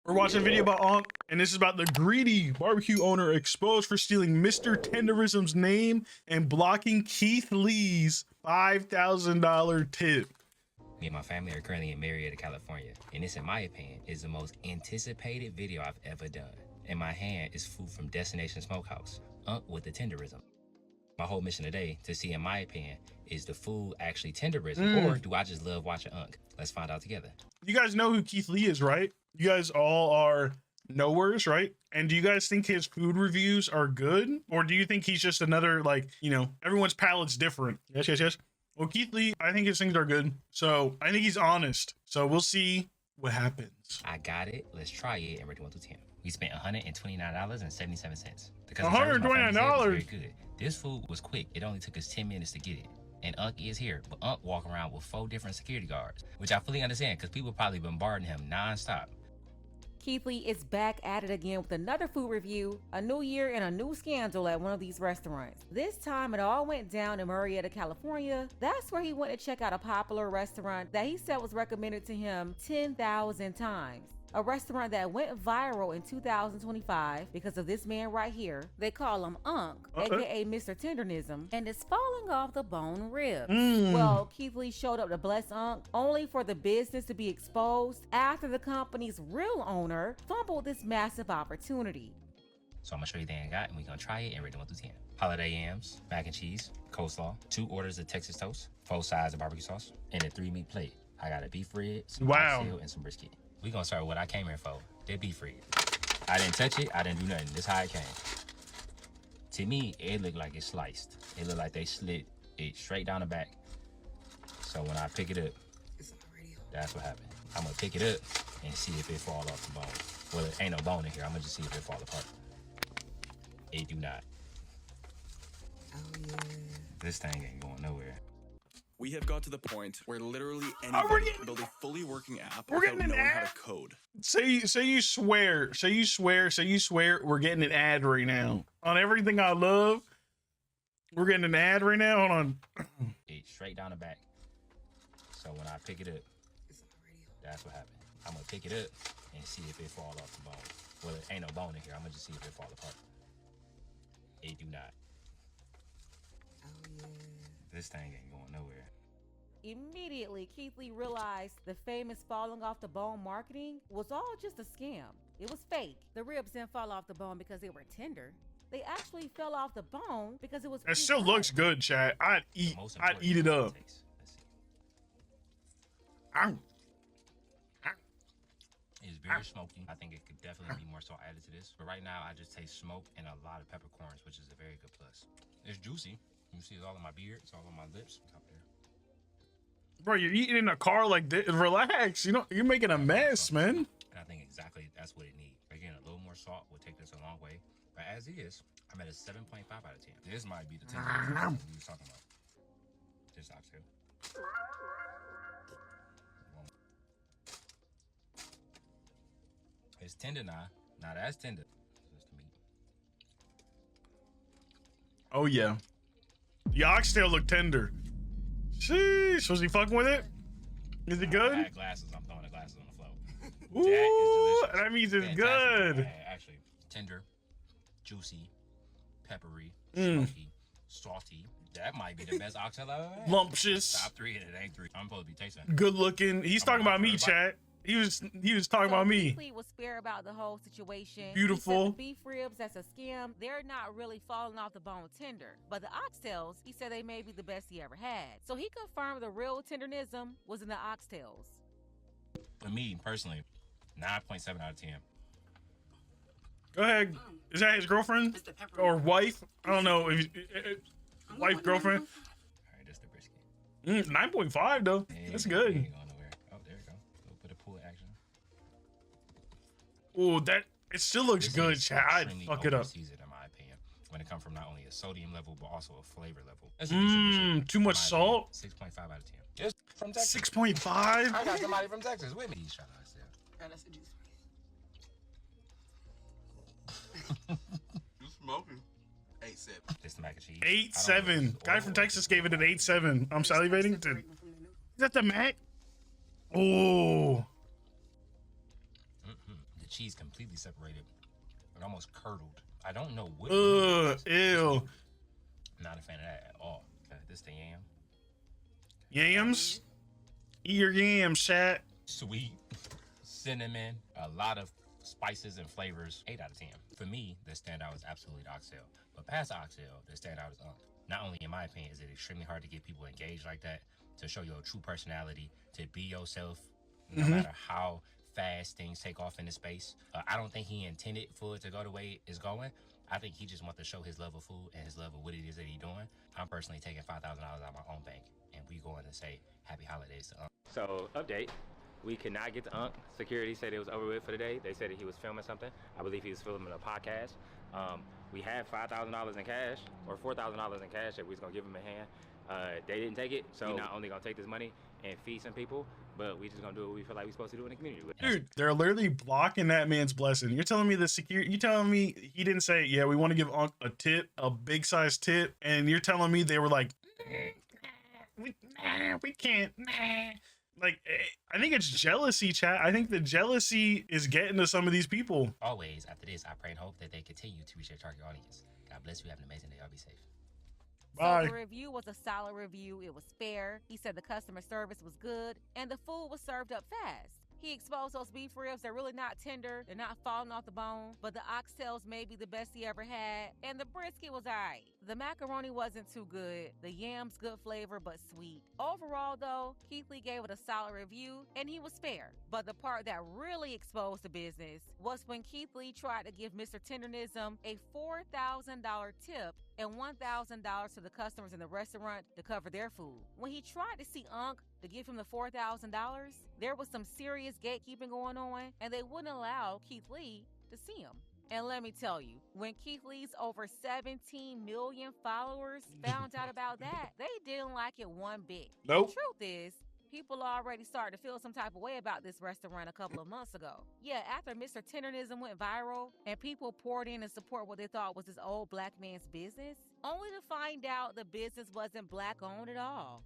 We're watching a video about Onk, and this is about the greedy barbecue owner exposed for stealing Mr. Tenderism's name and blocking Keith Lee's $5,000 tip. Me and my family are currently in Marietta, California, and this, in my opinion, is the most anticipated video I've ever done. In my hand is food from Destination Smokehouse, with the Tenderism. My whole mission today to see, in my opinion, is the food actually Tenderism, or do I just love watching Unk? Let's find out together. You guys know who Keith Lee is, right? You guys all are knowers, right? And do you guys think his food reviews are good? Or do you think he's just another, like, you know, everyone's palate's different? Yes. Well, Keith Lee, I think his things are good. So I think he's honest. So we'll see what happens. I got it. Let's try it and rate it 1 through 10. We spent $129.77. Because $129? Very good. This food was quick. It only took us 10 minutes to get it. And Unk is here, but Unk walking around with 4 different security guards, which I fully understand because people probably bombarding him non-stop. Keith Lee is back at it again with another food review, a new year and a new scandal at one of these restaurants. This time it all went down in Marietta, California. That's where he went to check out a popular restaurant that he said was recommended to him 10,000 times. A restaurant that went viral in 2025 because of this man right here. They call him Unk, aka Mr. Tendernism, and it's falling off the bone ribs. Well, Keith Lee showed up to bless Unk only for the business to be exposed after the company's real owner fumbled this massive opportunity. So I'm gonna show you the thing I got, and we're gonna try it and rate it 1 through 10. Holiday yams, mac and cheese, coleslaw, 2 orders of Texas toast, 4 sides of barbecue sauce, and a 3-meat plate. I got a beef rib, some oxtail, and some brisket. We gonna start with what I came here for, that beef rib. I didn't touch it, I didn't do nothing. This how it came. To me, it looked like it's sliced. It looked like they slit it straight down the back. So when I pick it up, that's what happened. I'm gonna pick it up and see if it fall off the bone. Well, it ain't no bone in here, I'm gonna just see if it fall apart. It do not. Oh yeah. This thing ain't going nowhere. We have got to the point where literally anybody can build a fully working app without knowing how to code. Say you swear, we're getting an ad right now. On everything I love, we're getting an ad right now. Hold on. It straight down the back. So when I pick it up, that's what happened. I'm gonna pick it up and see if it fall off the bone. Well, it ain't no bone in here, I'm gonna just see if it fall apart. It do not. Oh yeah. This thing ain't going nowhere. Immediately, Keith Lee realized the famous falling off the bone marketing was all just a scam. It was fake. The ribs didn't fall off the bone because they were tender. They actually fell off the bone because it was. It still looks good, chat. I'd eat it up. It's very smoky. I think it could definitely be more salt added to this. But right now, I just taste smoke and a lot of peppercorns, which is a very good plus. It's juicy. You see it's all on my beard. It's all on my lips. Up there. Bro, you're eating in a car like this. Relax. You know, you're making a mess, man. And I think exactly that's what it needs. Again, a little more salt would take this a long way. But as is, I'm at a 7.5 out of 10. This might be the 10 we was talking about. This oxtail. It's tender now. Now that's tender. That's the meat. Oh yeah. The oxtail look tender. Sheesh, was he fucking with it? Is it good? I had glasses. I'm throwing the glasses on the floor. Ooh, that means it's good. Actually, tender, juicy, peppery, smoky, salty. That might be the best oxtail I've ever had. Lumptious. Top 3 and it ain't 3. I'm supposed to be tasting. Good looking. He's talking about me, chat. He was talking about me. Keith Lee was fair about the whole situation. Beautiful. He said the beef ribs, that's a scam. They're not really falling off the bone tender. But the oxtails, he said they may be the best he ever had. So he confirmed the real tendernism was in the oxtails. For me, personally, 9.7 out of 10. Go ahead. Is that his girlfriend or wife? I don't know. Wife, girlfriend. All right, that's the brisket. 9.5 though. That's good. Ain't going nowhere. Oh, there you go. Little bit of pull action. Oh, that it still looks good, chat. I'd fuck it up. Seasoned, in my opinion, when it comes from not only a sodium level but also a flavor level. That's a decent brisket, too much salt. 6.5 out of 10. Just from Texas. 6.5. I got somebody from Texas with me. He's trying to understand. That's a juice. You smoking? 8-7. Just the mac and cheese. 8.7. Guy from Texas gave it an 8.7. I'm salivating. Is that the Mac? Oh. cheese completely separated and almost curdled. I don't know what. Ew. Not a fan of that at all. Okay, this the yam. Yams? Eat your yams, chat. Sweet, cinnamon, a lot of spices and flavors. 8 out of 10. For me, the standout is absolutely the oxtail. But past the oxtail, the standout is unk. Not only in my opinion is it extremely hard to get people engaged like that, to show your true personality, to be yourself, no matter how fast things take off in the space. I don't think he intended for it to go the way it's going. I think he just wants to show his love of food and his love of what it is that he's doing. I'm personally taking $5,000 out of my own bank, and we going to say happy holidays to Unc. So, update. We could not get to Unc. Security said it was over with for the day. They said that he was filming something. I believe he was filming a podcast. We had $5,000 in cash, or $4,000 in cash that we was gonna give him a hand. They didn't take it, so we're not only gonna take this money and feed some people, but we just gonna do what we feel like we're supposed to do in the community. Dude, they're literally blocking that man's blessing. You're telling me the security, you telling me he didn't say, yeah, we want to give Unc a tip, a big size tip, and you're telling me they were like, we can't, Like, I think it's jealousy, chat. I think the jealousy is getting to some of these people. Always, after this, I pray and hope that they continue to reach their target audience. God bless you. Have an amazing day. Y'all be safe. Bye. So the review was a solid review. It was fair. He said the customer service was good and the food was served up fast. He exposed those beef ribs. They're really not tender. They're not falling off the bone. But the oxtails may be the best he ever had. And the brisket was alright. The macaroni wasn't too good. The yams, good flavor, but sweet. Overall, though, Keith Lee gave it a solid review, and he was fair. But the part that really exposed the business was when Keith Lee tried to give Mr. Tendernism a $4,000 tip and $1,000 to the customers in the restaurant to cover their food. When he tried to see Unc to give him the $4,000, there was some serious gatekeeping going on, and they wouldn't allow Keith Lee to see him. And let me tell you, when Keith Lee's over 17 million followers found out about that, they didn't like it one bit. Nope. The truth is, people already started to feel some type of way about this restaurant a couple of months ago. Yeah, after Mr. Tendernism went viral and people poured in to support what they thought was this old black man's business, only to find out the business wasn't black owned at all.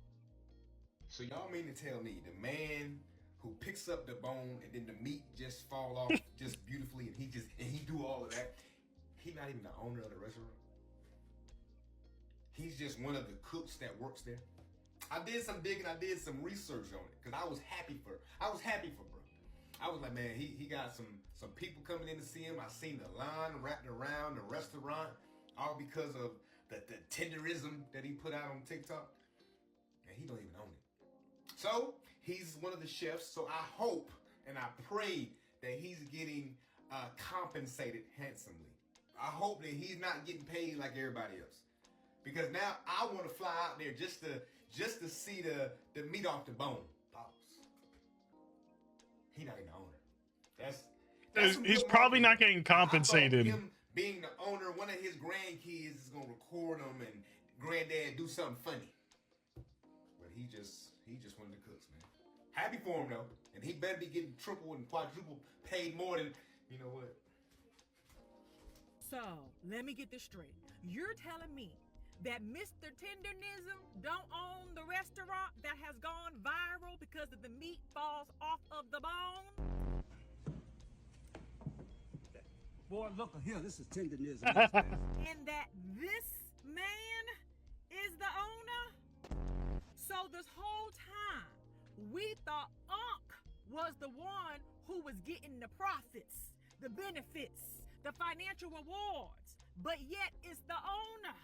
So y'all mean to tell me the man who picks up the bone and then the meat just fall off just beautifully and he do all of that, he not even the owner of the restaurant? He's just one of the cooks that works there? I did some digging, I did some research on it, because I was happy for bro. I was like, man, he got some people coming in to see him. I seen the line wrapped around the restaurant, all because of the tenderism that he put out on TikTok. And he don't even own it. So he's one of the chefs. So I hope and I pray that he's getting compensated handsomely. I hope that he's not getting paid like everybody else. Because now I want to fly out there just to see the meat off the bone. Boss. He not even the owner. That's He's probably not getting compensated. Him being the owner, one of his grandkids is gonna record him and granddad do something funny. But he just one of the cooks, man. Happy for him though, and he better be getting triple and quadruple paid more than, you know what? So let me get this straight. You're telling me that Mr. Tendernism don't own the restaurant that has gone viral because of the meat falls off of the bone? Boy, look here, this is Tendernism. And that this man is the owner? So this whole time, we thought Unc was the one who was getting the profits, the benefits, the financial rewards, but yet it's the owner.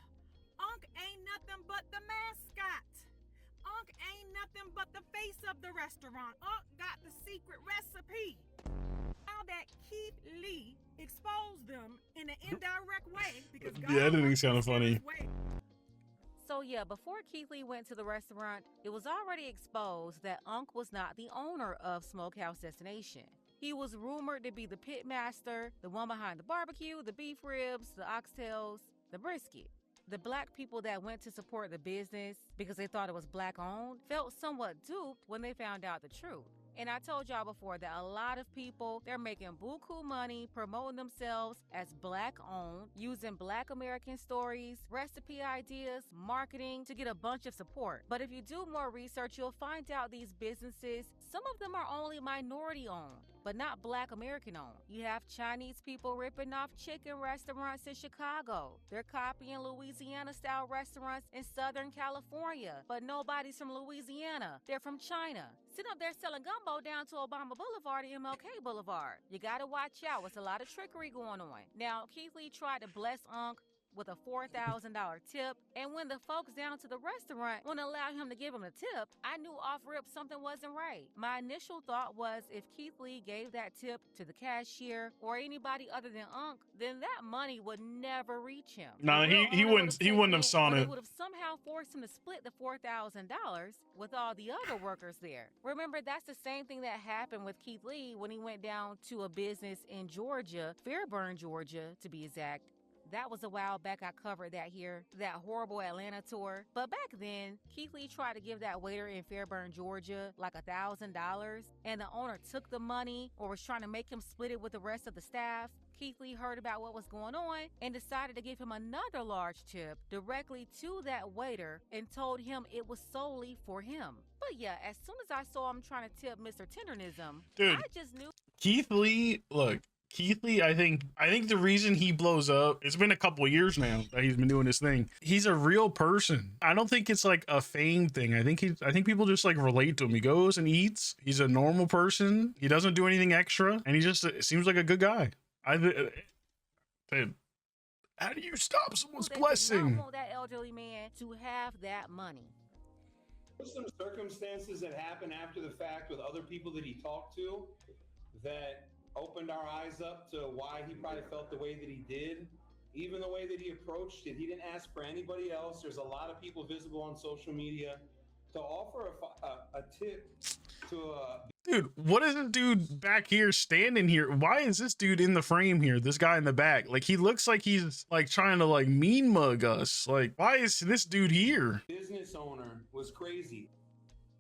Unc ain't nothing but the mascot. Unc ain't nothing but the face of the restaurant. Unc got the secret recipe. Now that Keith Lee exposed them in an indirect way, because The editing sounded funny. So yeah, before Keith Lee went to the restaurant, it was already exposed that Unc was not the owner of Smokehouse Destination. He was rumored to be the pit master, the one behind the barbecue, the beef ribs, the oxtails, the brisket. The black people that went to support the business because they thought it was black owned felt somewhat duped when they found out the truth. And I told y'all before that a lot of people, they're making buku money promoting themselves as black owned, using black American stories, recipe ideas, marketing to get a bunch of support. But if you do more research, you'll find out these businesses, some of them are only minority owned. but not Black American owned. You have Chinese people ripping off chicken restaurants in Chicago. They're copying Louisiana-style restaurants in Southern California, but nobody's from Louisiana. They're from China. Sitting up there selling gumbo down to Obama Boulevard and MLK Boulevard. You gotta watch out. It's a lot of trickery going on. Now, Keith Lee tried to bless Unc with a $4,000 tip, and when the folks down to the restaurant wouldn't allow him to give him a tip, I knew off rip something wasn't right. My initial thought was if Keith Lee gave that tip to the cashier or anybody other than Unc, then that money would never reach him. No, he wouldn't have saw it. They would have somehow forced him to split the $4,000 with all the other workers there. Remember, that's the same thing that happened with Keith Lee when he went down to a business in Georgia, Fairburn, Georgia, to be exact. That was a while back. I covered that here, that horrible Atlanta tour. But back then, Keith Lee tried to give that waiter in Fairburn, Georgia, like $1,000, and the owner took the money or was trying to make him split it with the rest of the staff. Keith Lee heard about what was going on and decided to give him another large tip directly to that waiter and told him it was solely for him. But yeah, as soon as I saw him trying to tip Mr. Tendernism, dude, I just knew. Keith Lee, look. Keith Lee, I think the reason he blows up, it's been a couple of years now that he's been doing this thing. He's a real person. I don't think it's like a fame thing. I think people just like relate to him. He goes and eats. He's a normal person. He doesn't do anything extra, and he just seems like a good guy. Dude, how do you stop someone's blessing? I want that elderly man to have that money. There's some circumstances that happen after the fact with other people that he talked to that opened our eyes up to why he probably felt the way that he did. Even the way that he approached it, he didn't ask for anybody else. There's a lot of people visible on social media to offer a tip to a... Dude, what is this dude back here standing here? Why is this dude in the frame here? This guy in the back, like he looks like he's like trying to like mean mug us. Like, why is this dude here? Business owner was crazy.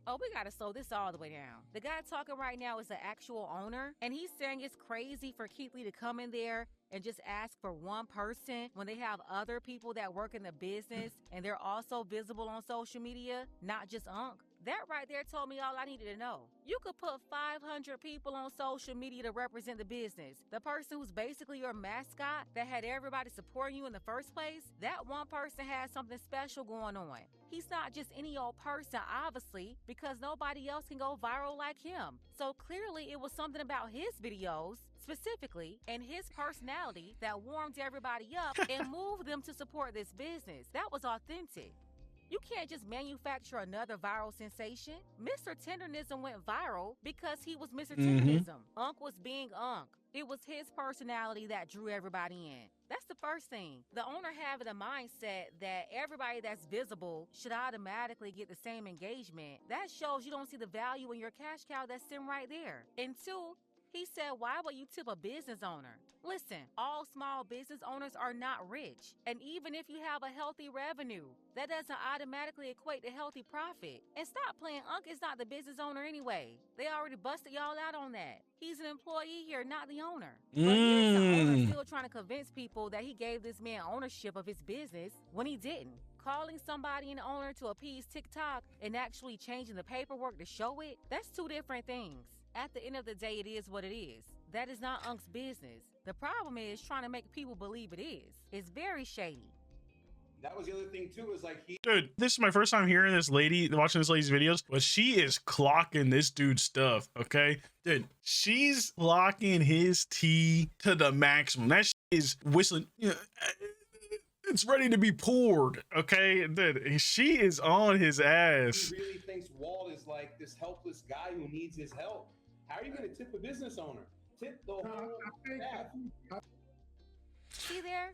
Oh, we gotta slow this all the way down. The guy talking right now is the actual owner, and he's saying it's crazy for Keith Lee to come in there and just ask for one person when they have other people that work in the business and they're also visible on social media, not just Unc. That right there told me all I needed to know. You could put 500 people on social media to represent the business. The person who's basically your mascot that had everybody supporting you in the first place, that one person has something special going on. He's not just any old person, obviously, because nobody else can go viral like him. So clearly it was something about his videos, specifically, and his personality that warmed everybody up and moved them to support this business. That was authentic. You can't just manufacture another viral sensation. Mr. Tendernism went viral because he was Mr. Tendernism. Unc was being Unc. It was his personality that drew everybody in. That's the first thing. The owner having a mindset that everybody that's visible should automatically get the same engagement. That shows you don't see the value in your cash cow that's sitting right there. And two, he said, why would you tip a business owner? Listen, all small business owners are not rich. And even if you have a healthy revenue, that doesn't automatically equate to healthy profit. And stop playing. Unc is not the business owner anyway. They already busted y'all out on that. He's an employee here, not the owner. But here's the owner still trying to convince people that he gave this man ownership of his business when he didn't. Calling somebody an owner to appease TikTok and actually changing the paperwork to show it, that's two different things. At the end of the day, it is what it is. That is not Unc's business. The problem is trying to make people believe it is. It's very shady. That was the other thing too, is like Dude, this is my first time hearing this lady, watching this lady's videos, but she is clocking this dude's stuff, okay? Dude, she's clocking his tea to the maximum. That shit is whistling. It's ready to be poured, okay? Dude, she is on his ass. He really thinks Walt is like this helpless guy who needs his help. How are you going to tip a business owner? Tip the whole staff. See there?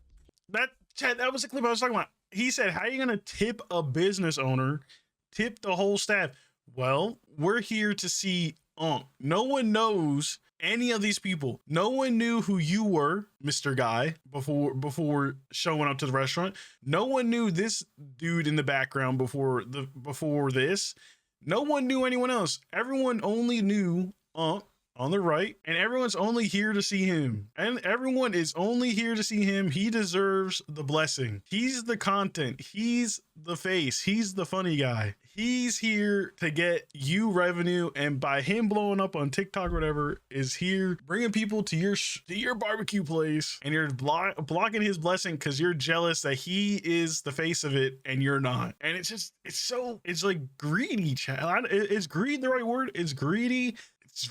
That was the clip I was talking about. He said, how are you going to tip a business owner? Tip the whole staff. Well, we're here to see Unc. No one knows any of these people. No one knew who you were, Mr. Guy, before showing up to the restaurant. No one knew this dude in the background before this. No one knew anyone else. Everyone only knew Unc on the right, and everyone's only here to see him. And everyone is only here to see him. He deserves the blessing. He's the content. He's the face. He's the funny guy. He's here to get you revenue, and by him blowing up on TikTok or whatever, is here bringing people to your barbecue place, and you're blocking his blessing because you're jealous that he is the face of it and you're not. And it's like greedy, chat. Is greed the right word? It's greedy. It's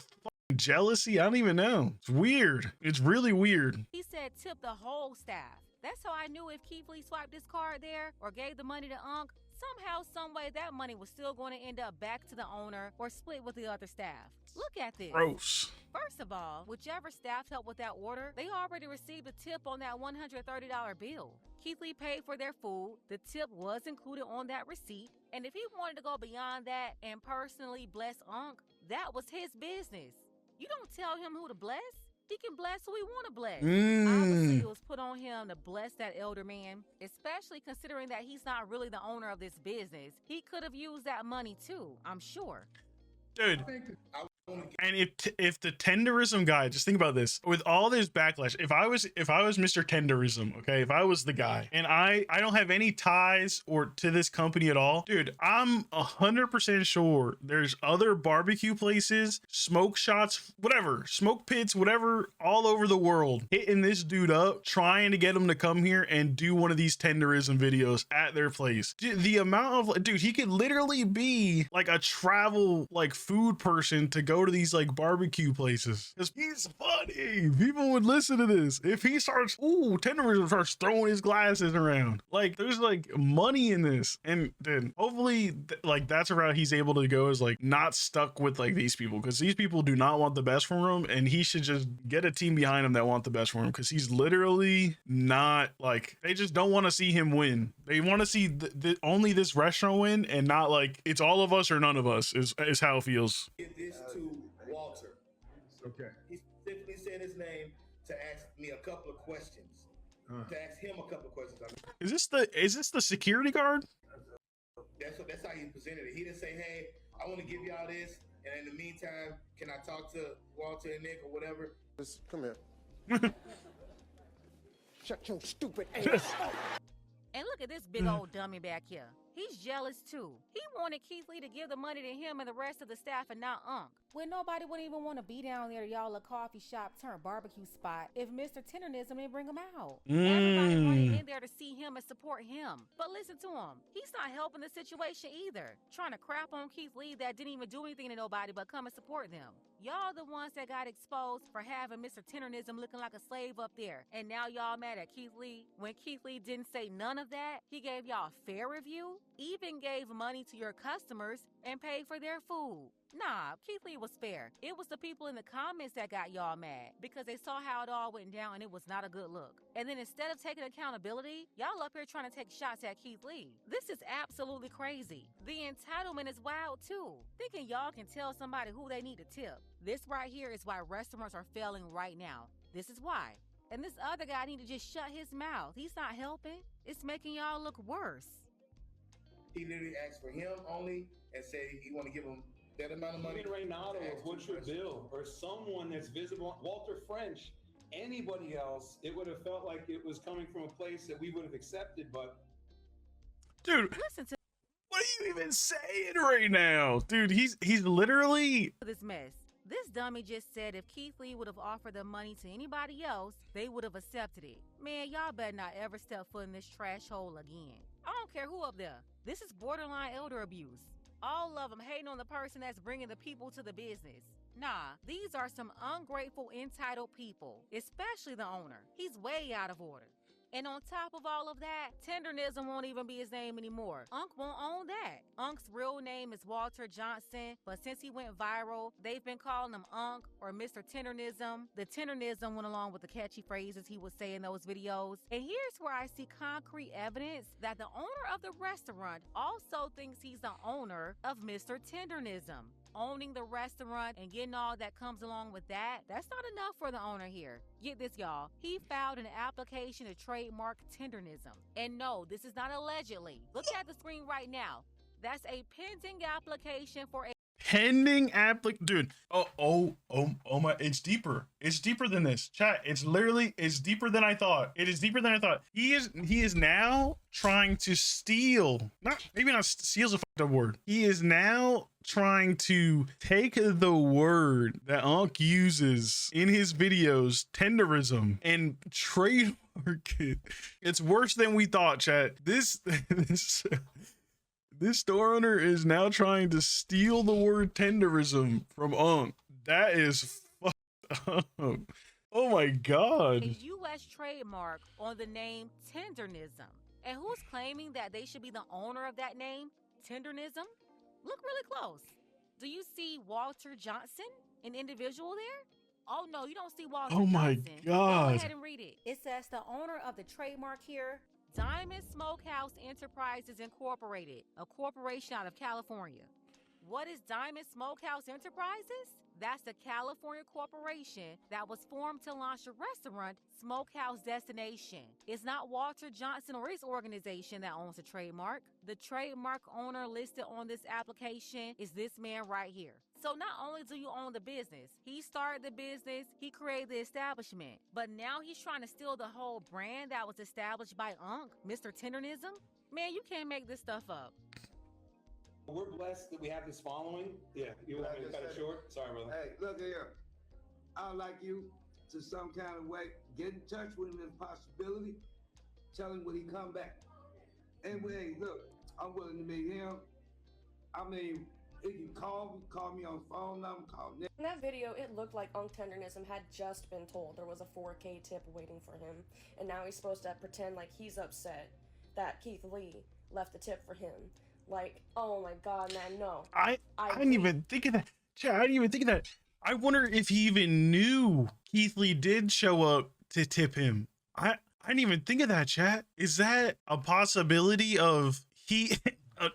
jealousy. I don't even know. It's weird. It's really weird. He said tip the whole staff. That's how I knew if Keith Lee swiped his card there or gave the money to Unc, somehow, someway, that money was still going to end up back to the owner or split with the other staff. Look at this. Gross. First of all, whichever staff helped with that order, they already received a tip on that $130 bill. Keith Lee paid for their food. The tip was included on that receipt. And if he wanted to go beyond that and personally bless Unc, that was his business. You don't tell him who to bless. He can bless who he want to bless. Obviously, it was put on him to bless that elder man, especially considering that he's not really the owner of this business. He could have used that money too, I'm sure. Dude. And if the Tenderism guy, just think about this, with all this backlash, if I was Mr. Tenderism, okay, if I was the guy and I don't have any ties or to this company at all, dude, I'm 100% sure there's other barbecue places, smoke shots, whatever, smoke pits, whatever, all over the world hitting this dude up, trying to get him to come here and do one of these Tenderism videos at their place. The amount of, dude, he could literally be like a travel like food person to go to these like barbecue places because he's funny. People would listen to this if he starts Tenderism starts throwing his glasses around. Like there's like money in this, and then hopefully like that's a route he's able to go, is like not stuck with like these people, because these people do not want the best for him, and he should just get a team behind him that want the best for him, because he's literally not like, they just don't want to see him win. They want to see only this restaurant win, and not like it's all of us or none of us is how it feels. Give this to Walter. Okay. He specifically said his name to ask me a couple of questions. To ask him a couple of questions. Is this the security guard? That's how he presented it. He didn't say, "Hey, I want to give y'all this, and in the meantime, can I talk to Walter and Nick or whatever?" Just come here. Shut your stupid ass. And look at this big old dummy back here. He's jealous too. He wanted Keith Lee to give the money to him and the rest of the staff and not Unc. When nobody would even want to be down there, y'all, a coffee shop turned barbecue spot, if Mr. Tendernism didn't bring him out. Everybody running in there to see him and support him. But listen to him. He's not helping the situation either. Trying to crap on Keith Lee that didn't even do anything to nobody but come and support them. Y'all the ones that got exposed for having Mr. Tendernism looking like a slave up there. And now y'all mad at Keith Lee? When Keith Lee didn't say none of that, he gave y'all a fair review, even gave money to your customers and paid for their food. Nah, Keith Lee was fair. It was the people in the comments that got y'all mad because they saw how it all went down and it was not a good look. And then instead of taking accountability, y'all up here trying to take shots at Keith Lee. This is absolutely crazy. The entitlement is wild too. Thinking y'all can tell somebody who they need to tip. This right here is why restaurants are failing right now. This is why. And this other guy need to just shut his mouth. He's not helping. It's making y'all look worse. He literally asked for him only and said he want to give him that amount of money. Even Reynaldo or Butcher Bill or someone that's visible, Walter French, anybody else, it would have felt like it was coming from a place that we would have accepted, but... Dude, listen to what are you even saying right now? Dude, he's literally... this mess. This dummy just said if Keith Lee would have offered the money to anybody else, they would have accepted it. Man, y'all better not ever step foot in this trash hole again. I don't care who up there. This is borderline elder abuse. All of them hating on the person that's bringing the people to the business. Nah, these are some ungrateful, entitled people, especially the owner. He's way out of order. And on top of all of that, Tendernism won't even be his name anymore. Unc won't own that. Unc's real name is Walter Johnson, but since he went viral, they've been calling him Unc or Mr. Tendernism. The Tendernism went along with the catchy phrases he would say in those videos. And here's where I see concrete evidence that the owner of the restaurant also thinks he's the owner of Mr. Tendernism. Owning the restaurant and getting all that comes along with that, that's not enough for the owner here. Get this, y'all. He filed an application to trademark Tendernism. And no, this is not allegedly. Look at the screen right now. That's a pending application for a pending dude. Oh my, it's deeper. It's deeper than this. Chat, it's deeper than I thought. It is deeper than I thought. He is now trying to steal, maybe not steal's a fucked up word. He is now trying to take the word that Unc uses in his videos, tenderism, and trademark it. It's worse than we thought, chat. This store owner is now trying to steal the word tenderism from Unc. That is fucked up. Oh my god. A U.S. trademark on the name Tendernism. And who's claiming that they should be the owner of that name, Tendernism? Look really close. Do you see Walter Johnson, an individual there? Oh no, you don't see Walter Johnson. Oh my god. Go ahead and read it. It says the owner of the trademark here, Diamond Smokehouse Enterprises Incorporated, a corporation out of California. What is Diamond Smokehouse Enterprises? That's the California corporation that was formed to launch a restaurant, Smokehouse Destination. It's not Walter Johnson or his organization that owns the trademark. The trademark owner listed on this application is this man right here. So not only do you own the business, he started the business, he created the establishment, but now he's trying to steal the whole brand that was established by Unc, Mr. Tendernism? Man, you can't make this stuff up. We're blessed that we have this following. Yeah, you want me to cut it short? Sorry, brother. Hey, look here. I'd like you to some kind of way get in touch with him if possibility. Tell him when he come back. Anyway, look, I'm willing to meet him. I mean, he can call me on phone number, call Nick. In that video, it looked like Unc Tendernism had just been told there was a 4K tip waiting for him, and now he's supposed to pretend like he's upset that Keith Lee left a tip for him. Like, oh my god, man, no. I didn't even think of that. Chat, I didn't even think of that. I wonder if he even knew Keith Lee did show up to tip him. I didn't even think of that, chat. Is that a possibility of he...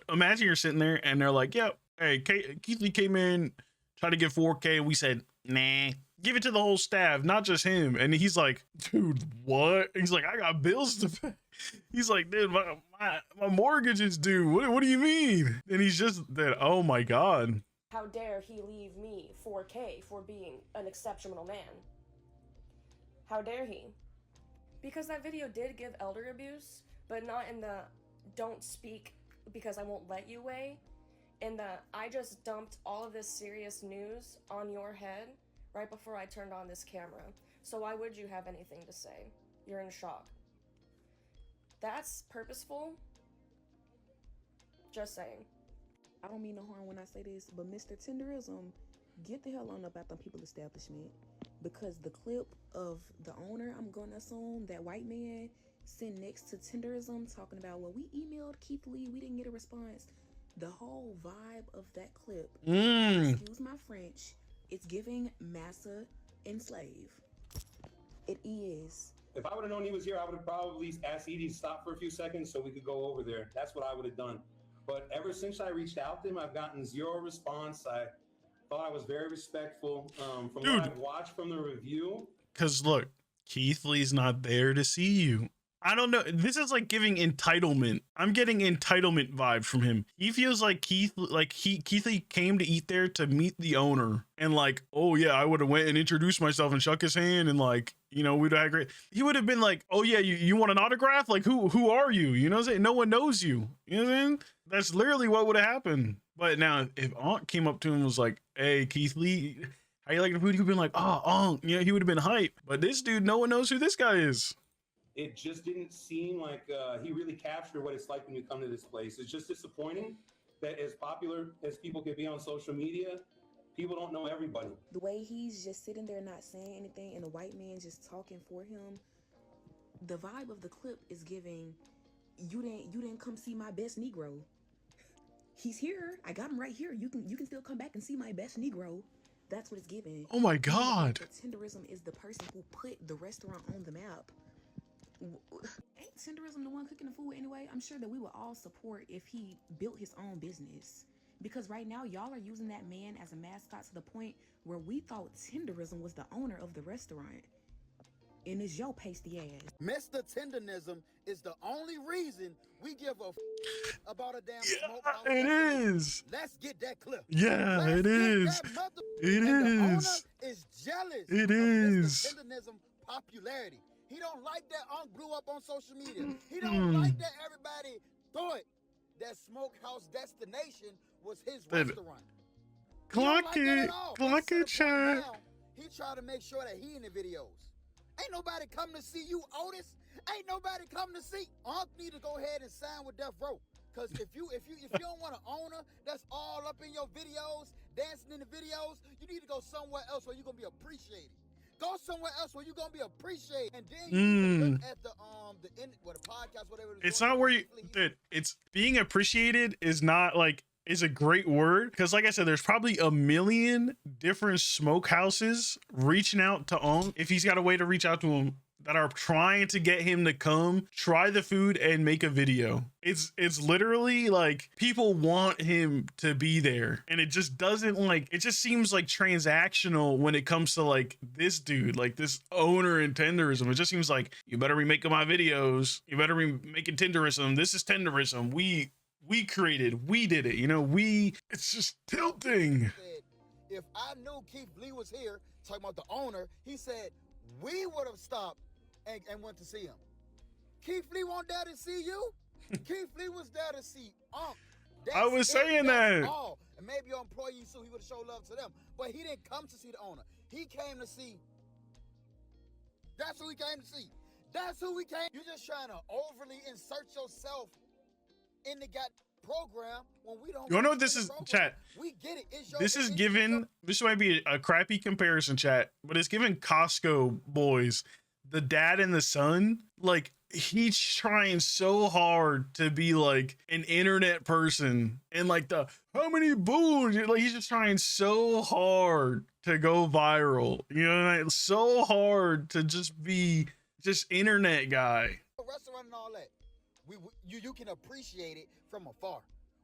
Imagine you're sitting there and they're like, yeah, hey, Keith Lee came in, tried to get 4K, and we said, nah, give it to the whole staff, not just him. And he's like, dude, what? He's like, I got bills to pay. He's like, dude, my mortgage is due. What do you mean? And he's just that, oh my god. How dare he leave me 4K for being an exceptional man? How dare he? Because that video did give elder abuse, but not in the don't speak because I won't let you way. In the I just dumped all of this serious news on your head right before I turned on this camera. So why would you have anything to say? You're in shock. That's purposeful. Just saying. I don't mean no harm when I say this, but Mr. Tenderism, get the hell on up out them people establishment. Because the clip of the owner, I'm gonna assume, that white man sitting next to Tenderism talking about, well, we emailed Keith Lee, we didn't get a response. The whole vibe of that clip, excuse my French, it's giving massa enslave. It is. If I would have known he was here, I would have probably asked Edie to stop for a few seconds so we could go over there. That's what I would have done. But ever since I reached out to him, I've gotten zero response. I thought I was very respectful. From what I've watched from the review. Because look, Keith Lee's not there to see you. I don't know. This is like giving entitlement. I'm getting entitlement vibes from him. He feels like Keith Lee came to eat there to meet the owner. And like, oh yeah, I would have went and introduced myself and shook his hand and like, you know, we'd have had great. He would have been like, oh yeah, you want an autograph? Like who are you? You know what I'm saying? No one knows you. You know what I'm saying? That's literally what would have happened. But now if Aunt came up to him and was like, hey, Keith Lee, how you like the food? He would have been like, oh, Aunt, you know, he would have been hype. But this dude, no one knows who this guy is. It just didn't seem like he really captured what it's like when you come to this place. It's just disappointing that as popular as people can be on social media, people don't know everybody. The way he's just sitting there not saying anything and the white man just talking for him, the vibe of the clip is giving, you didn't come see my best Negro. He's here. I got him right here. You can still come back and see my best Negro. That's what it's giving. Oh my god. Tenderism is the person who put the restaurant on the map. Ain't Tenderism the one cooking the food anyway? I'm sure that we would all support if he built his own business. Because right now, y'all are using that man as a mascot to the point where we thought Tenderism was the owner of the restaurant. And it's your pasty ass. Mr. Tendernism is the only reason we give a about a damn Yeah, smokehouse. it is. Let's get that clip. Yeah, Let's it get is. that mother- It and the owner is. is jealous It of is. Mr. Tendernism popularity. He don't like that Unc blew up on social media. He don't like that everybody thought that Smokehouse Destination was his restaurant. Clock it. Clock it, chat. He tried to make sure that he in the videos. Ain't nobody come to see you, Otis. Ain't nobody come to see. Unc need to go ahead and sign with Death Row. Cause if you don't want an owner that's all up in your videos, dancing in the videos, you need to go somewhere else where you're gonna be appreciated. Go somewhere else where you're gonna be appreciated, and then you need to look at the podcast, whatever. It's not where you, dude. It's being appreciated is not like is a great word because, like I said, there's probably a million different smokehouses reaching out to Ong if he's got a way to reach out to him that are trying to get him to come try the food and make a video. It's literally like people want him to be there, and it just doesn't like it just seems like transactional when it comes to like this dude, like this owner in Tenderism. It just seems like you better be making my videos, you better be making Tenderism. This is Tenderism. We created, we did it, you know, it's just tilting. If I knew Keith Lee was here talking about the owner, he said we would have stopped and went to see him. Keith Lee wasn't there to see you. Keith Lee was there to see Unc. I was saying that. All. And maybe your employees, so he would have showed love to them. But he didn't come to see the owner. He came to see. That's who he came to see. That's who we came. You're just trying to overly insert yourself in the program when we don't. You know what this is, chat? We get it. This is given. This might be a crappy comparison, chat, but it's given Costco boys, the dad and the son. Like he's trying so hard to be like an internet person and like the how many boons. Like he's just trying so hard to go viral. You know, so hard to just be just internet guy. Restaurant and all that. You can appreciate it from afar.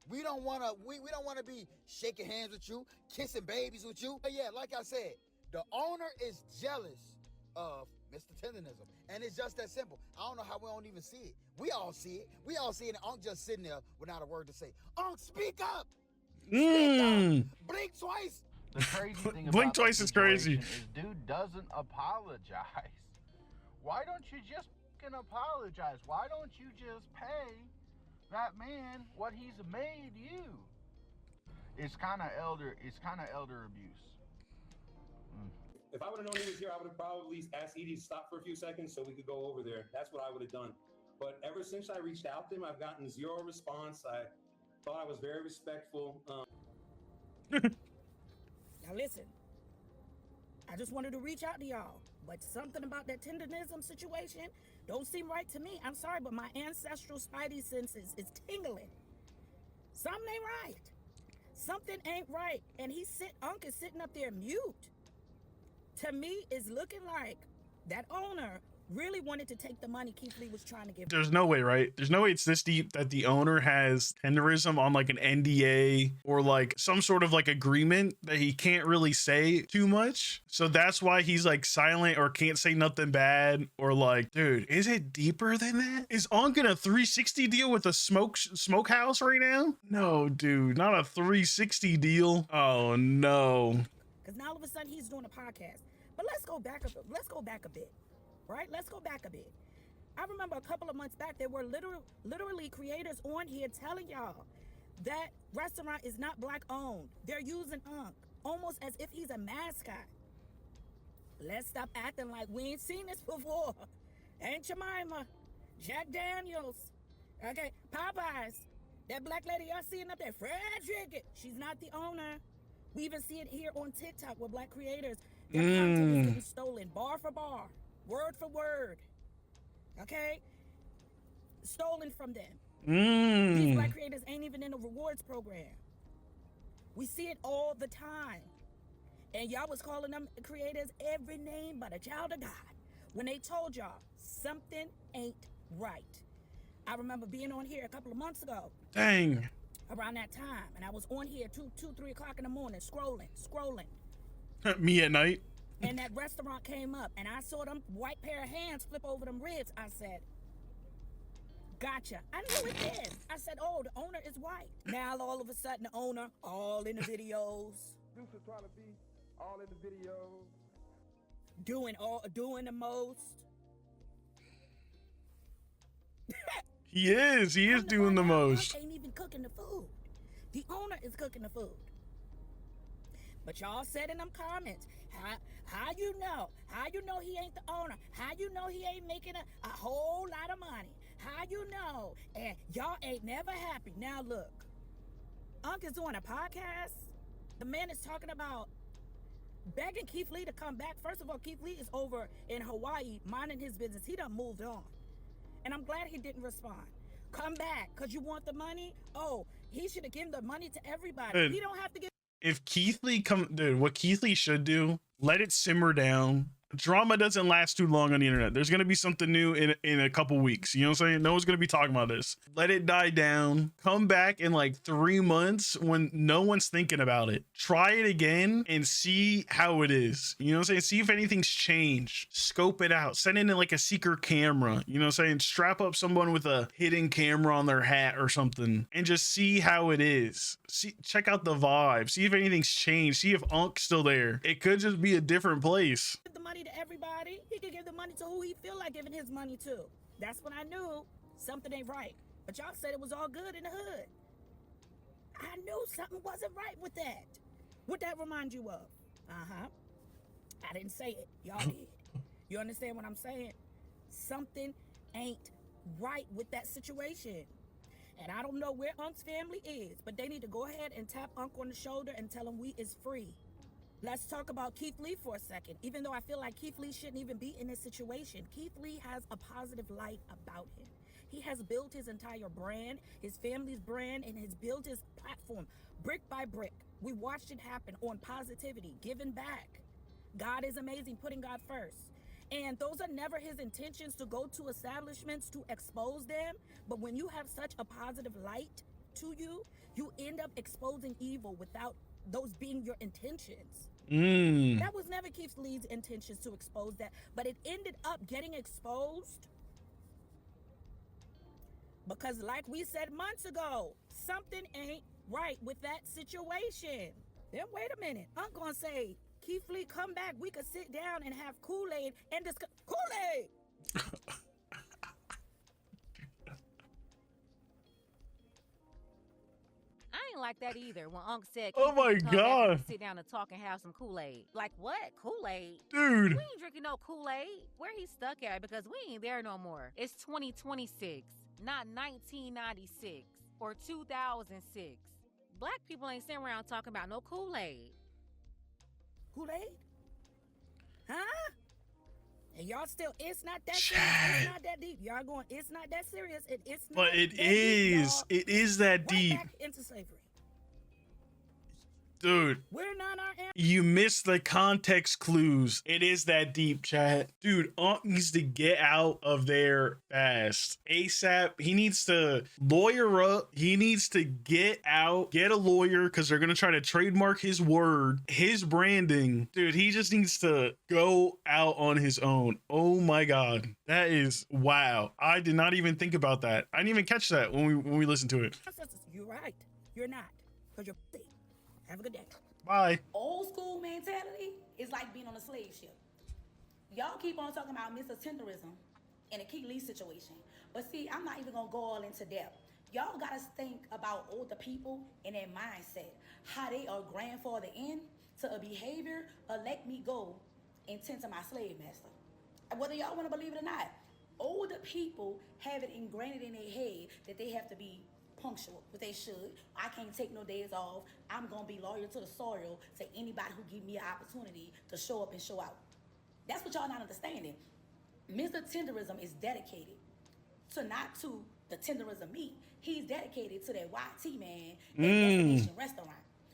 We don't want to be shaking hands with you, kissing babies with you. But yeah, like I said, the owner is jealous of Mr. Tendernism, and it's just that simple. I don't know how we don't even see it. We all see it. We all see it. And Unc just sitting there without a word to say. Unc, speak up. Speak up. Blink twice. The crazy thing Blink about twice is crazy. Is dude doesn't apologize. Why don't you just apologize? Why don't you just pay that man what he's made you? It's kind of elder abuse. If I would have known he was here, I would have probably asked Edie to stop for a few seconds so we could go over there. That's what I would have done. But ever since I reached out to him, I've gotten zero response. I thought I was very respectful. Now listen, I just wanted to reach out to y'all, but something about that Tendernism situation don't seem right to me. I'm sorry, but my ancestral spidey senses is tingling. Something ain't right. Something ain't right. And Unc is sitting up there mute. To me, it's looking like that owner really wanted to take the money Keith Lee was trying to give. There's no way, right? There's no way it's this deep that the owner has Tenderism on like an NDA or like some sort of like agreement that he can't really say too much. So that's why he's like silent or can't say nothing bad or like, dude, is it deeper than that? Is Onk in a 360 deal with a smokehouse right now? No, dude, not a 360 deal. Oh no. Because now all of a sudden he's doing a podcast. But let's go back a bit. Right? Let's go back a bit. I remember a couple of months back, there were literally creators on here telling y'all that restaurant is not black owned. They're using Unc almost as if he's a mascot. Let's stop acting like we ain't seen this before. Aunt Jemima, Jack Daniels, okay, Popeyes, that black lady y'all seeing up there, Frederick, she's not the owner. We even see it here on TikTok with black creators. Their content is getting stolen bar for bar. Word for word, okay? Stolen from them. These black creators ain't even in the rewards program. We see it all the time. And y'all was calling them creators every name but a child of God when they told y'all something ain't right. I remember being on here a couple of months ago. Dang. Around that time. And I was on here 3 o'clock in the morning, scrolling. Me at night. And that restaurant came up, and I saw them white pair of hands flip over them ribs. I said, Gotcha. I knew it then. I said, oh, the owner is white. Now all of a sudden the owner, all in the videos. Producer trying to be all in the videos. Doing the most. He is doing the most. Ain't even cooking the food. The owner is cooking the food. But y'all said in them comments, how you know? How you know he ain't the owner? How you know he ain't making a whole lot of money? How you know? And y'all ain't never happy. Now look, Unc is doing a podcast. The man is talking about begging Keith Lee to come back. First of all, Keith Lee is over in Hawaii minding his business. He done moved on. And I'm glad he didn't respond. Come back, because you want the money? Oh, he should have given the money to everybody. Dude, he don't have to give. If Keith Lee dude, what Keith Lee should do, let it simmer down. Drama doesn't last too long on the internet. There's going to be something new in a couple weeks. You know what I'm saying? No one's going to be talking about this. Let it die down. Come back in like 3 months when no one's thinking about it. Try it again and see how it is. You know what I'm saying? See if anything's changed. Scope it out. Send in like a secret camera. You know what I'm saying? Strap up someone with a hidden camera on their hat or something and just see how it is. Check out the vibe. See if anything's changed. See if Unc's still there. It could just be a different place. The money to everybody. He could give the money to who he feel like giving his money to. That's when I knew something ain't right. But y'all said it was all good in the hood. I knew something wasn't right with that. What that remind you of? I didn't say it. Y'all did. You understand what I'm saying? Something ain't right with that situation. And I don't know where Unc's family is, but they need to go ahead and tap Unc on the shoulder and tell him we is free. Let's talk about Keith Lee for a second. Even though I feel like Keith Lee shouldn't even be in this situation, Keith Lee has a positive light about him. He has built his entire brand, his family's brand, and has built his platform brick by brick. We watched it happen on positivity, giving back. God is amazing, putting God first. And those are never his intentions to go to establishments to expose them. But when you have such a positive light to you, you end up exposing evil without those being your intentions. That was never Keith Lee's intentions to expose that, but it ended up getting exposed because, like we said months ago, something ain't right with that situation. Then wait a minute, I'm gonna say, Keith Lee, come back. We could sit down and have Kool-Aid and discuss Kool-Aid. I ain't like that either when Unc said, oh my God, sit down and talk and have some Kool-Aid. Like what? Kool-Aid? Dude. We ain't drinking no Kool-Aid. Where he stuck at? Because we ain't there no more. It's 2026, not 1996 or 2006. Black people ain't sitting around talking about no Kool-Aid. Kool-Aid? Huh? And y'all still, it's not that serious. It's not that deep. Y'all going, it's not that serious. It's not. But it is. It is that deep. Back into slavery. Dude, we're not our you missed the context clues. It is that deep, chat. Dude, Unc needs to get out of there fast. ASAP. He needs to lawyer up. He needs to get out, get a lawyer, because they're going to try to trademark his word, his branding. Dude, he just needs to go out on his own. Oh my God. That is, wow. I did not even think about that. I didn't even catch that when we listened to it. You're right. You're not. Because you're sick. Have a good day. Bye. Old school mentality is like being on a slave ship. Y'all keep on talking about Mr. Tendernism and the Keith Lee situation. But see, I'm not even going to go all into depth. Y'all got to think about older people and their mindset. How they are grandfathered in to a behavior or let me go and tend to my slave master. Whether y'all want to believe it or not, older people have it ingrained in their head that they have to be punctual, but they should. I can't take no days off. I'm gonna be loyal to the soil to anybody who give me an opportunity to show up and show out. That's what y'all not understanding. Mr. Tenderism is dedicated to not to the Tenderism meat. He's dedicated to that YT man at Destination Restaurant.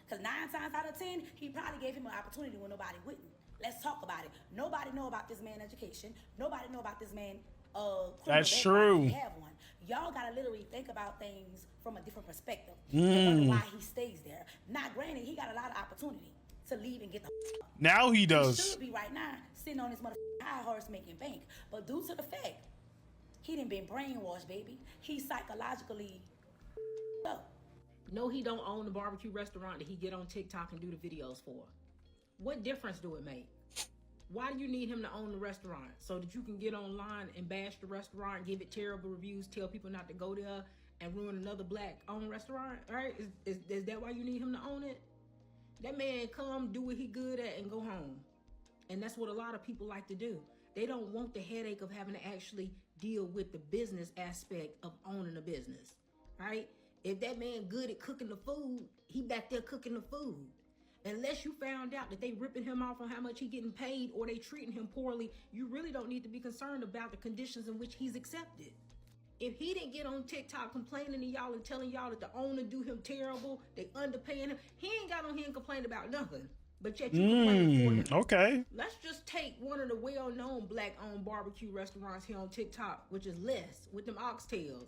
Because 9 times out of 10, he probably gave him an opportunity when nobody wouldn't. Let's talk about it. Nobody know about this man education. Nobody know about this man that's true. Have one. Y'all gotta literally think about things from a different perspective. And wonder why he stays there. Not granted, he got a lot of opportunity to leave and get the now he does. He should be right now sitting on his motherfucking high horse making bank. But due to the fact He done been brainwashed, baby. He's psychologically up. No, he don't own the barbecue restaurant that he get on TikTok and do the videos for. What difference do it make? Why do you need him to own the restaurant? So that you can get online and bash the restaurant, give it terrible reviews, tell people not to go there, and ruin another black-owned restaurant, right? Is that why you need him to own it? That man come, do what he good at, and go home. And that's what a lot of people like to do. They don't want the headache of having to actually deal with the business aspect of owning a business, right? If that man good at cooking the food, he back there cooking the food. Unless you found out that they ripping him off on how much he getting paid or they treating him poorly, you really don't need to be concerned about the conditions in which he's accepted. If he didn't get on TikTok complaining to y'all and telling y'all that the owner do him terrible, they underpaying him, he ain't got on here and complain about nothing. But yet you complain for him. Okay. Let's just take one of the well-known black-owned barbecue restaurants here on TikTok, which is Les, with them oxtails.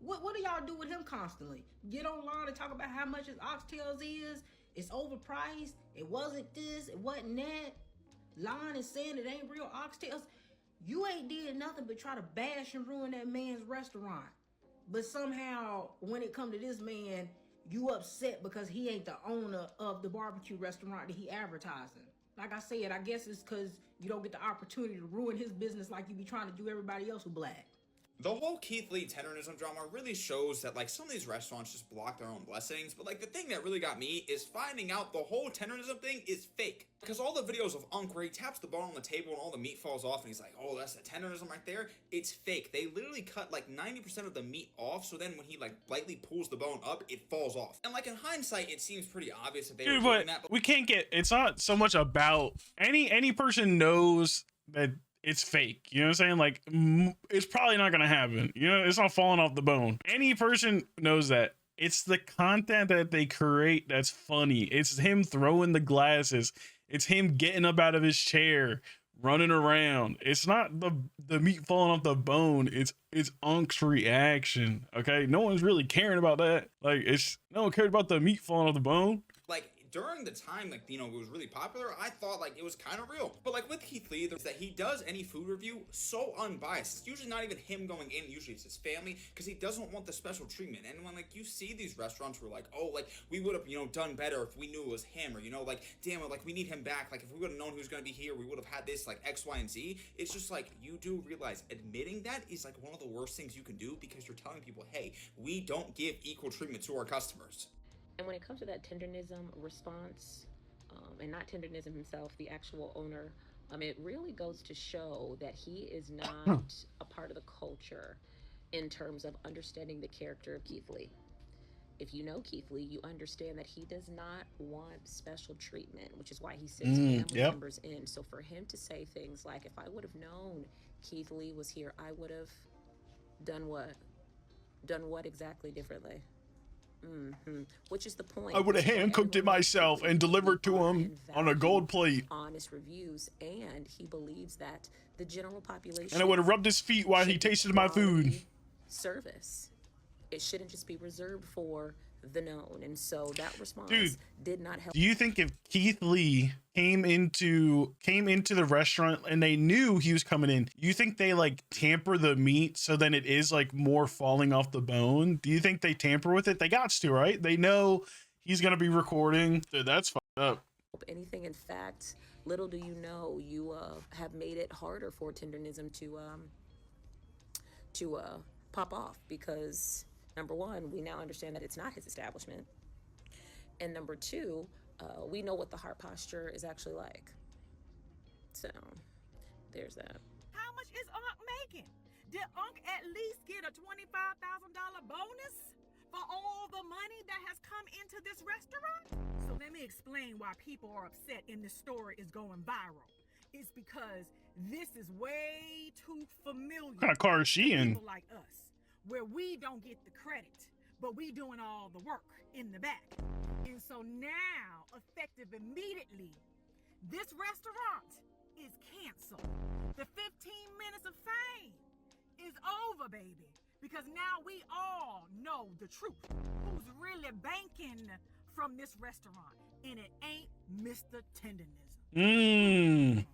What do y'all do with him constantly? Get online and talk about how much his oxtails is? It's overpriced. It wasn't this. It wasn't that. Lying and saying it ain't real oxtails. You ain't did nothing but try to bash and ruin that man's restaurant. But somehow, when it come to this man, you upset because he ain't the owner of the barbecue restaurant that he advertising. Like I said, I guess it's because you don't get the opportunity to ruin his business like you be trying to do everybody else who black. The whole Keith Lee Tendernism drama really shows that, like, some of these restaurants just block their own blessings, but, like, the thing that really got me is finding out the whole Tendernism thing is fake. Because all the videos of Unc where he taps the bone on the table and all the meat falls off and he's like, oh, that's the Tendernism right there, it's fake. They literally cut, like, 90% of the meat off, so then when he, like, lightly pulls the bone up, it falls off. And, like, in hindsight, it seems pretty obvious that they were doing that, but we can't get, it's not so much about, any person knows that it's fake. You know what I'm saying? Like, it's probably not going to happen. You know, it's not falling off the bone. Any person knows that. It's the content that they create that's funny. It's him throwing the glasses. It's him getting up out of his chair, running around. It's not the meat falling off the bone. It's Unc's reaction. Okay? No one's really caring about that. Like, no one cared about the meat falling off the bone. like, during the time, like, you know, it was really popular, I thought, like, it was kind of real. But, like, with Keith Lee, there's that he does any food review so unbiased. It's usually not even him going in. Usually it's his family, because he doesn't want the special treatment. And when, like, you see these restaurants where, like, oh, like, we would have, you know, done better if we knew it was him. Or, you know, like, damn it, like, we need him back. Like, if we would have known he was going to be here, we would have had this, like, X, Y, and Z. It's just, like, you do realize admitting that is, like, one of the worst things you can do, because you're telling people, hey, we don't give equal treatment to our customers. And when it comes to that tendernism response, and not tendernism himself, the actual owner, it really goes to show that he is not a part of the culture in terms of understanding the character of Keith Lee. If you know Keith Lee, you understand that he does not want special treatment, which is why he sends family members in. So for him to say things like, if I would have known Keith Lee was here, I would have done what? Done what exactly differently? Which is the point. I would have hand-cooked it myself and delivered to him on a gold plate. Honest reviews, and he believes that the general population. And I would have rubbed his feet while he tasted my food. Service. It shouldn't just be reserved for the known, and so that response did not help. Do you think if Keith Lee came into the restaurant and they knew he was coming in, you think they like tamper the meat so then it is like more falling off the bone? Do you think they tamper with it? They got to, right? They know he's gonna be recording. Dude, that's fucked up. Anything. In fact, little do you know, you have made it harder for tendernism to pop off, because number one, we now understand that it's not his establishment. And number two, we know what the heart posture is actually like. So, there's that. How much is Unc making? Did Unc at least get a $25,000 bonus for all the money that has come into this restaurant? So let me explain why people are upset and this story is going viral. It's because this is way too familiar. What kind of car is she in? People like us, where we don't get the credit, but we doing all the work in the back. And so now, effective immediately, this restaurant is canceled. The 15 minutes of fame is over, baby, because now we all know the truth. Who's really banking from this restaurant, and it ain't Mr. Tendernism.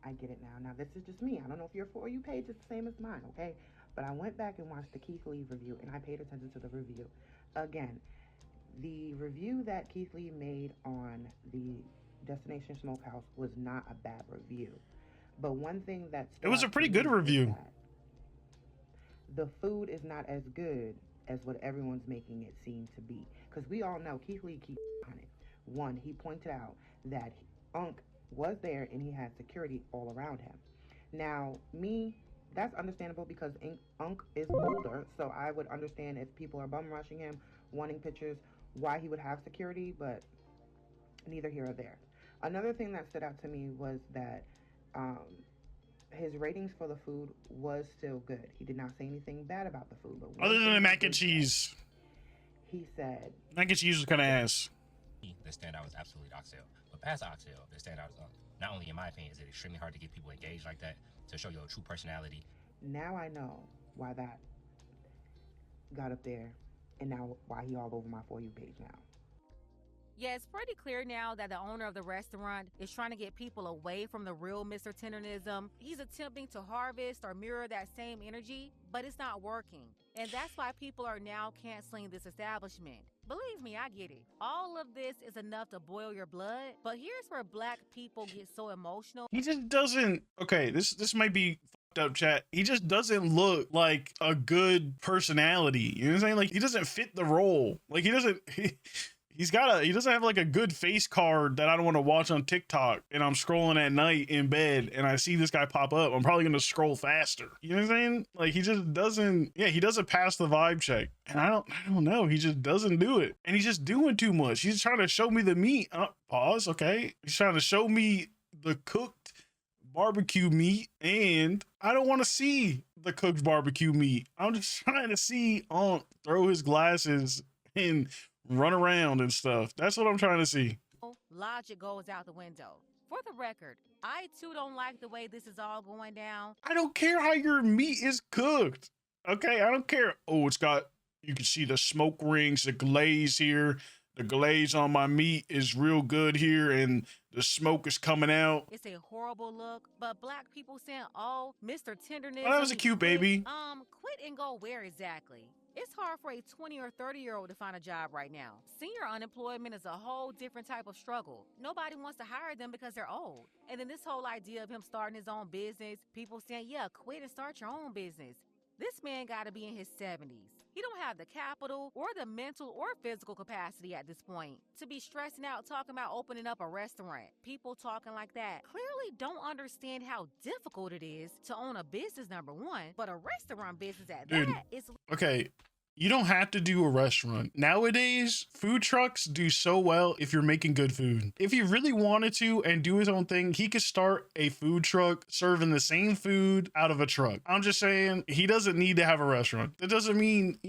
I get it now. Now, this is just me. I don't know if your For You page is the same as mine, okay? But I went back and watched the Keith Lee review, and I paid attention to the review. Again, the review that Keith Lee made on the Destination Smokehouse was not a bad review. But one thing that It was a pretty good review. The food is not as good as what everyone's making it seem to be. Because we all know Keith Lee keeps on it. One, he pointed out that Unc was there and he had security all around him. Now, that's understandable because Unc is older, so I would understand if people are bum rushing him, wanting pictures, why he would have security, but neither here or there. Another thing that stood out to me was that his ratings for the food was still good. He did not say anything bad about the food. But other than the mac and cheese. He said... Mac and cheese was kind of ass. The standout was absolutely Oxtail. But past Oxtail, the standout is not only in my opinion, is it extremely hard to get people engaged like that to show your true personality. Now I know why that got up there, and now why he all over my For You page now. Yeah, it's pretty clear now that the owner of the restaurant is trying to get people away from the real Mr. Tendernism. He's attempting to harvest or mirror that same energy, but it's not working. And that's why people are now canceling this establishment. Believe me, I get it. All of this is enough to boil your blood, but here's where Black people get so emotional. He just doesn't, okay, this might be fucked up, chat. He just doesn't look like a good personality. You know what I'm saying? Like, he doesn't fit the role. Like, he doesn't have like a good face card that I don't want to watch on TikTok, and I'm scrolling at night in bed and I see this guy pop up. I'm probably going to scroll faster. You know what I'm saying? Like, he just doesn't, he doesn't pass the vibe check. And I don't know. He just doesn't do it. And he's just doing too much. He's trying to show me the meat. Pause. Okay. He's trying to show me the cooked barbecue meat, and I don't want to see the cooked barbecue meat. I'm just trying to see throw his glasses and run around and stuff. That's what I'm trying to see. Logic goes out the window. For the record, I too don't like the way this is all going down. I don't care how your meat is cooked. Okay, I don't care. Oh, you can see the smoke rings, the glaze here. The glaze on my meat is real good here, and the smoke is coming out. It's a horrible look, but Black people saying, oh, Mr. Tendernism. Oh, that was a cute baby. Quit and go where exactly? It's hard for a 20 or 30-year-old to find a job right now. Senior unemployment is a whole different type of struggle. Nobody wants to hire them because they're old. And then this whole idea of him starting his own business, people saying, yeah, quit and start your own business. This man got to be in his 70s. He don't have the capital or the mental or physical capacity at this point to be stressing out talking about opening up a restaurant. People talking like that clearly don't understand how difficult it is to own a business, number one, but a restaurant business at that is... Okay, you don't have to do a restaurant. Nowadays, food trucks do so well if you're making good food. If he really wanted to and do his own thing, he could start a food truck serving the same food out of a truck. I'm just saying, he doesn't need to have a restaurant. That doesn't mean,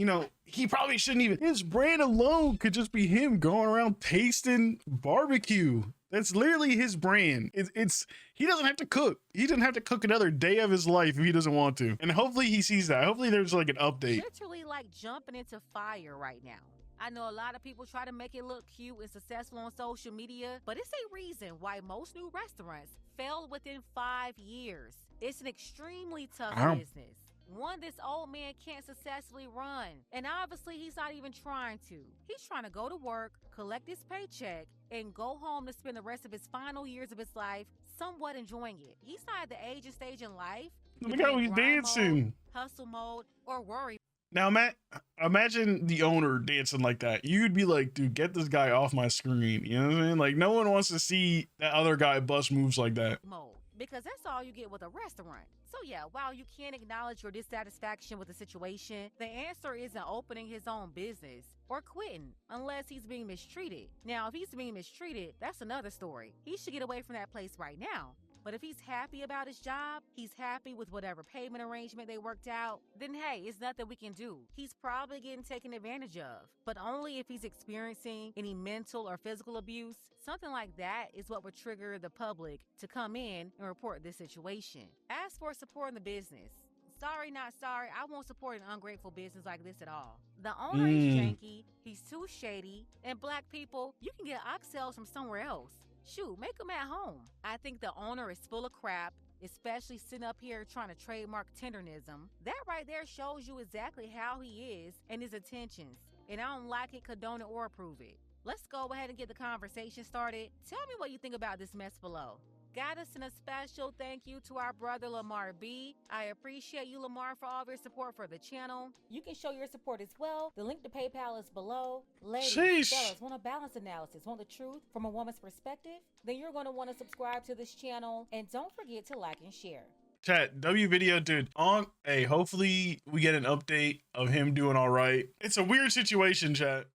he probably shouldn't even. His brand alone could just be him going around tasting barbecue. That's literally his brand. He doesn't have to cook. He doesn't have to cook another day of his life if he doesn't want to. And hopefully he sees that. Hopefully there's like an update. Literally like jumping into fire right now. I know a lot of people try to make it look cute and successful on social media, but it's a reason why most new restaurants fail within 5 years. It's an extremely tough business. One this old man can't successfully run. And obviously he's not even trying to. He's trying to go to work, collect his paycheck, and go home to spend the rest of his final years of his life somewhat enjoying it. He's not at the age and stage in life. Look how he's dancing. Mode, hustle mode, or worry. Now, Matt, imagine the owner dancing like that. You'd be like, dude, get this guy off my screen. You know what I mean? Like, no one wants to see that other guy bust moves like that. Mode. Because that's all you get with a restaurant. So yeah, while you can't acknowledge your dissatisfaction with the situation, the answer isn't opening his own business or quitting unless he's being mistreated. Now, if he's being mistreated, that's another story. He should get away from that place right now. But if he's happy about his job, he's happy with whatever payment arrangement they worked out, then hey, it's nothing we can do. He's probably getting taken advantage of, but only if he's experiencing any mental or physical abuse. Something like that is what would trigger the public to come in and report this situation. As for supporting the business, sorry, not sorry, I won't support an ungrateful business like this at all. The owner is janky, he's too shady, and Black people, you can get oxtails from somewhere else. Shoot, make them at home. I think the owner is full of crap, especially sitting up here trying to trademark tendernism. That right there shows you exactly how he is and his intentions. And I don't like it, condone it, or approve it. Let's go ahead and get the conversation started. Tell me what you think about this mess below. Got us in a special thank you to our brother Lamar B. I appreciate you, Lamar, for all of your support for the channel. You can show your support as well. The link to PayPal is below. Ladies, fellas, want a balanced analysis, want the truth from a woman's perspective? Then you're going to want to subscribe to this channel, and don't forget to like and share. Chat, W video, dude. Hey, hopefully we get an update of him doing all right. It's a weird situation, chat.